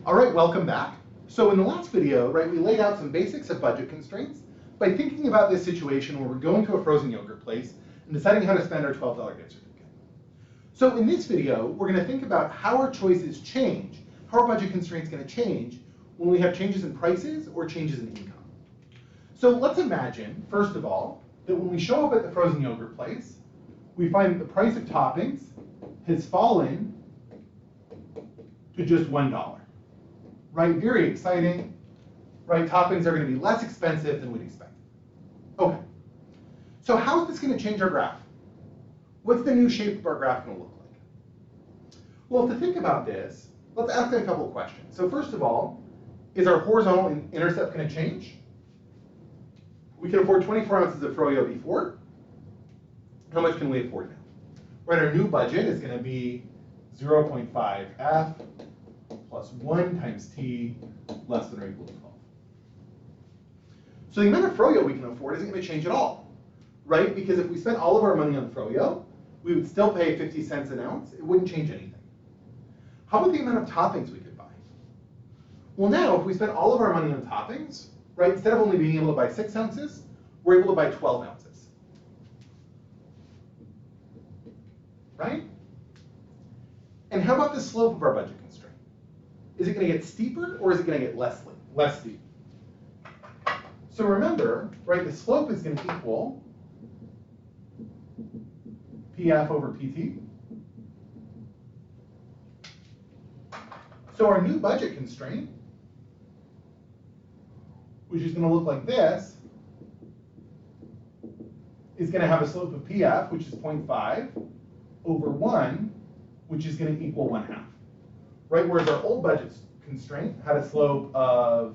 All right, welcome back. So in the last video, right, we laid out some basics of budget constraints by thinking about this situation where we're going to a frozen yogurt place and deciding how to spend our $12 gift certificate. So in this video, we're going to think about how our choices change, how our budget constraints going to change when we have changes in prices or changes in income. So let's imagine, first of all, that when we show up at the frozen yogurt place, we find that the price of toppings has fallen to just $1. Right, very exciting, right? Toppings are going to be less expensive than we'd expect. Okay, so how is this going to change our graph? What's the new shape of our graph going to look like? Well, to think about this, let's ask a couple of questions. So first of all, is our horizontal intercept going to change? We can afford 24 ounces of froyo before. How much can we afford now? Right, our new budget is going to be 0.5 F plus 1 times t less than or equal to 12. So the amount of froyo we can afford isn't going to change at all, right? Because if we spent all of our money on froyo, we would still pay 50 cents an ounce. It wouldn't change anything. How about the amount of toppings we could buy? Well, now if we spent all of our money on toppings, right, instead of only being able to buy 6 ounces, we're able to buy 12 ounces, right? And how about the slope of our budget constraint? Is it going to get steeper or is it going to get less steep? So remember, right, the slope is going to equal PF over PT. So our new budget constraint, which is going to look like this, is going to have a slope of PF, which is 0.5, over 1, which is going to equal 1/2. Right, whereas our old budget constraint had a slope of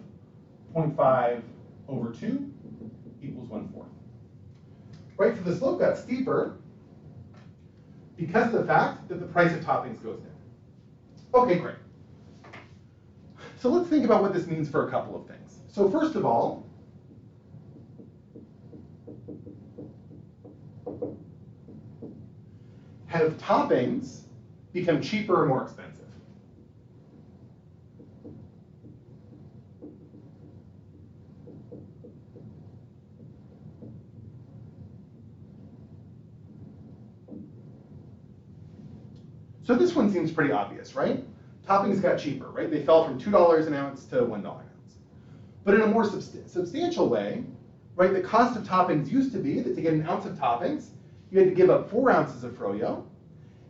0.5 over 2 equals 1/4. Right, so the slope got steeper because of the fact that the price of toppings goes down. Okay, great. So let's think about what this means for a couple of things. So first of all, have toppings become cheaper or more expensive? So this one seems pretty obvious, right? Toppings got cheaper, right? They fell from $2 an ounce to $1 an ounce. But in a more substantial way, right, the cost of toppings used to be that to get an ounce of toppings, you had to give up 4 ounces of froyo.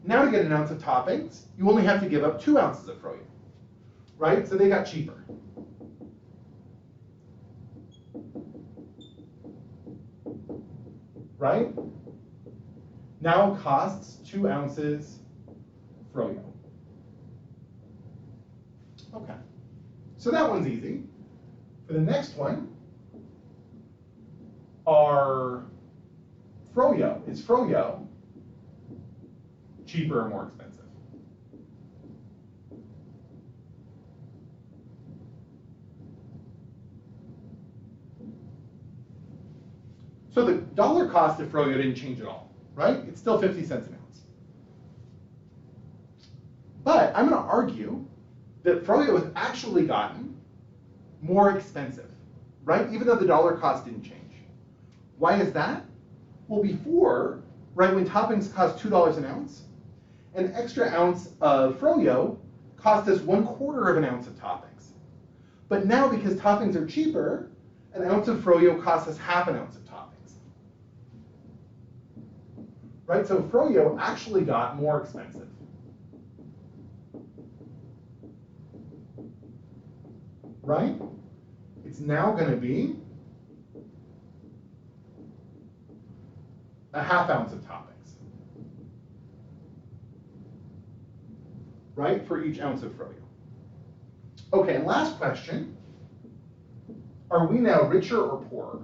Now to get an ounce of toppings, you only have to give up 2 ounces of froyo, right? So they got cheaper. Right? Now costs 2 ounces froyo. Okay, so that one's easy. For the next one, our froyo, is froyo cheaper or more expensive? So the dollar cost of froyo didn't change at all, right? It's still 50 cents an ounce. But I'm going to argue that froyo has actually gotten more expensive, right? Even though the dollar cost didn't change. Why is that? Well, before, right, when toppings cost $2 an ounce, an extra ounce of froyo cost us 1/4 of an ounce of toppings. But now, because toppings are cheaper, an ounce of froyo costs us 1/2 ounce of toppings. Right, so froyo actually got more expensive. Right? It's now going to be 1/2 ounce of toppings. Right, for each ounce of froyo. Okay, and last question. Are we now richer or poorer?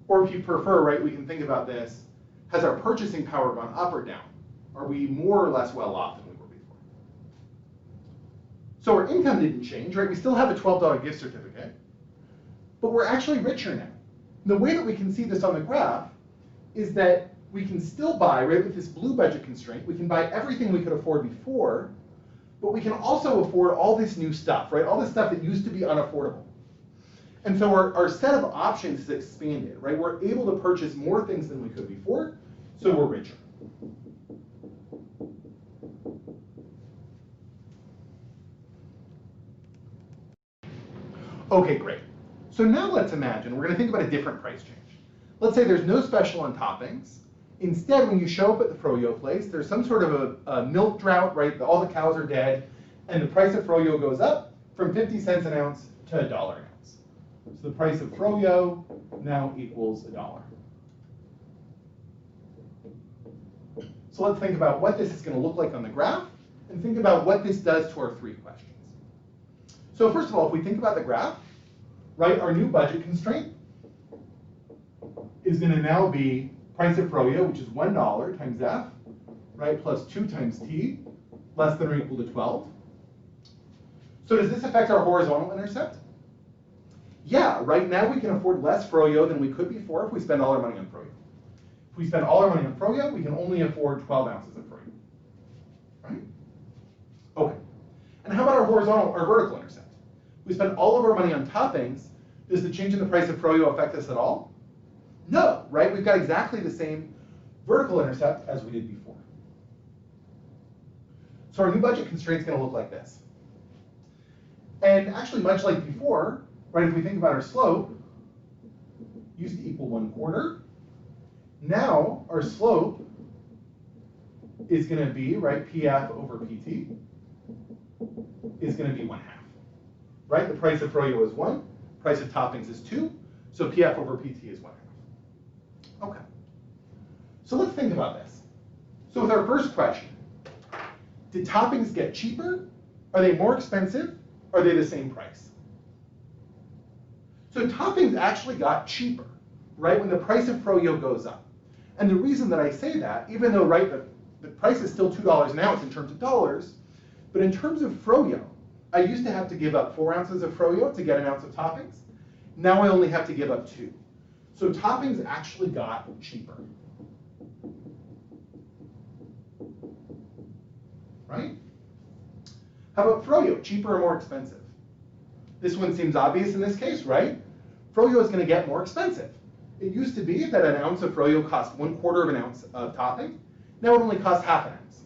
Or if you prefer, right, we can think about this. Has our purchasing power gone up or down? Are we more or less well off than we were before? So our income didn't change, right? We still have a $12 gift certificate, but we're actually richer now. The way that we can see this on the graph is that we can still buy, right, with this blue budget constraint, we can buy everything we could afford before, but we can also afford all this new stuff, right? All this stuff that used to be unaffordable. And so our set of options has expanded, right? We're able to purchase more things than we could before, so we're richer. Okay, great. So now let's imagine, we're gonna think about a different price change. Let's say there's no special on toppings. Instead, when you show up at the froyo place, there's some sort of a milk drought, right? All the cows are dead, and the price of froyo goes up from 50 cents an ounce to $1 an ounce. So the price of froyo now equals $1. So let's think about what this is going to look like on the graph, and think about what this does to our three questions. So first of all, if we think about the graph, right, our new budget constraint is going to now be price of froyo, which is $1 times F, right, plus 2 times T, less than or equal to 12. So does this affect our horizontal intercept? Yeah, right now we can afford less froyo than we could before if we spend all our money on froyo. If we spend all our money on froyo, we can only afford 12 ounces of froyo, right? Okay. And how about our horizontal or vertical intercept? If we spend all of our money on toppings, does the change in the price of froyo affect us at all? No, right? We've got exactly the same vertical intercept as we did before. So our new budget constraint is going to look like this. And actually, much like before, right, if we think about our slope, used to equal 1/4. Now our slope is going to be, right, PF over PT is going to be 1/2. Right? The price of froyo is 1, price of toppings is 2, so PF over PT is 1/2. Okay. So let's think about this. So with our first question, did toppings get cheaper? Are they more expensive? Are they the same price? So toppings actually got cheaper, right, when the price of froyo goes up. And the reason that I say that, even though, right, the price is still $2 an ounce in terms of dollars, but in terms of froyo, I used to have to give up 4 ounces of froyo to get an ounce of toppings. Now I only have to give up 2. So toppings actually got cheaper. Right? How about froyo? Cheaper or more expensive? This one seems obvious in this case, right? Froyo is going to get more expensive. It used to be that an ounce of froyo cost 1/4 of an ounce of topping. Now it only costs 1/2 an ounce.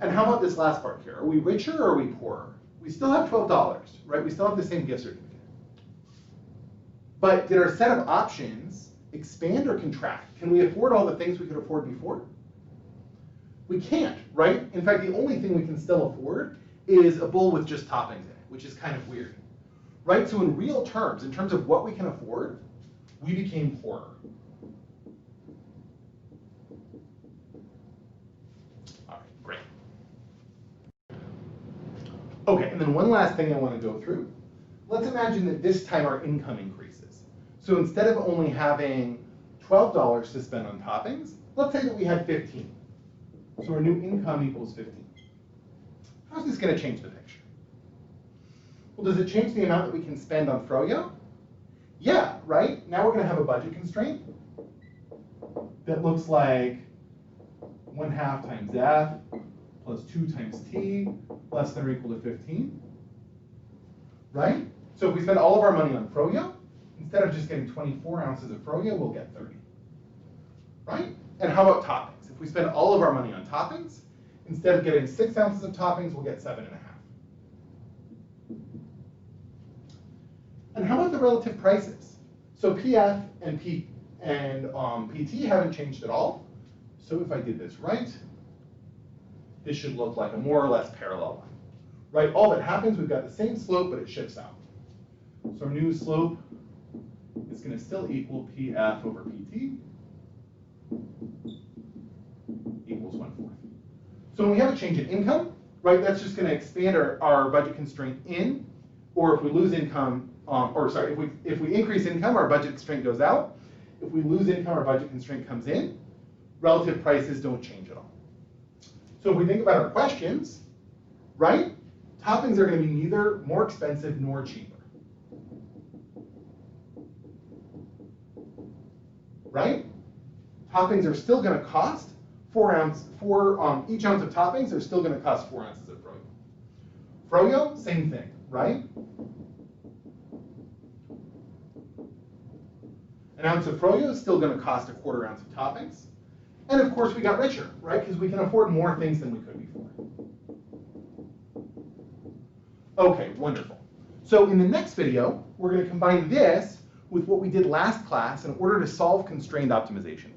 And how about this last part here? Are we richer or are we poorer? We still have $12, right? We still have the same gift certificate. But did our set of options expand or contract? Can we afford all the things we could afford before? We can't, right? In fact, the only thing we can still afford is a bowl with just toppings in it, which is kind of weird, right? So in real terms, in terms of what we can afford, we became poorer. All right, great. Okay, and then one last thing I want to go through. Let's imagine that this time our income increases. So instead of only having $12 to spend on toppings, let's say that we had 15. So our new income equals 15. How's this going to change the picture? Well, does it change the amount that we can spend on froyo? Yeah, right? Now we're going to have a budget constraint that looks like 1/2 times F plus 2 times T less than or equal to 15. Right? So if we spend all of our money on froyo, instead of just getting 24 ounces of froyo, we'll get 30. Right? And how about toppings? If we spend all of our money on toppings, instead of getting 6 ounces of toppings, we'll get 7.5. And how about the relative prices? So PF and PT haven't changed at all. So if I did this right, this should look like a more or less parallel line. Right? All that happens, we've got the same slope, but it shifts out. So our new slope is going to still equal PF over PT equals 1/4. So when we have a change in income, right, that's just going to expand our budget constraint in, or if we lose income, if we increase income, our budget constraint goes out. If we lose income, our budget constraint comes in. Relative prices don't change at all. So if we think about our questions, right? Toppings are going to be neither more expensive nor cheaper. Right? Toppings are still going to cost each ounce of toppings are still going to cost 4 ounces of froyo. Froyo, same thing, right? An ounce of froyo is still going to cost 1/4 ounce of toppings. And of course we got richer, right? Because we can afford more things than we could before. Okay, wonderful. So in the next video, we're going to combine this with what we did last class in order to solve constrained optimization.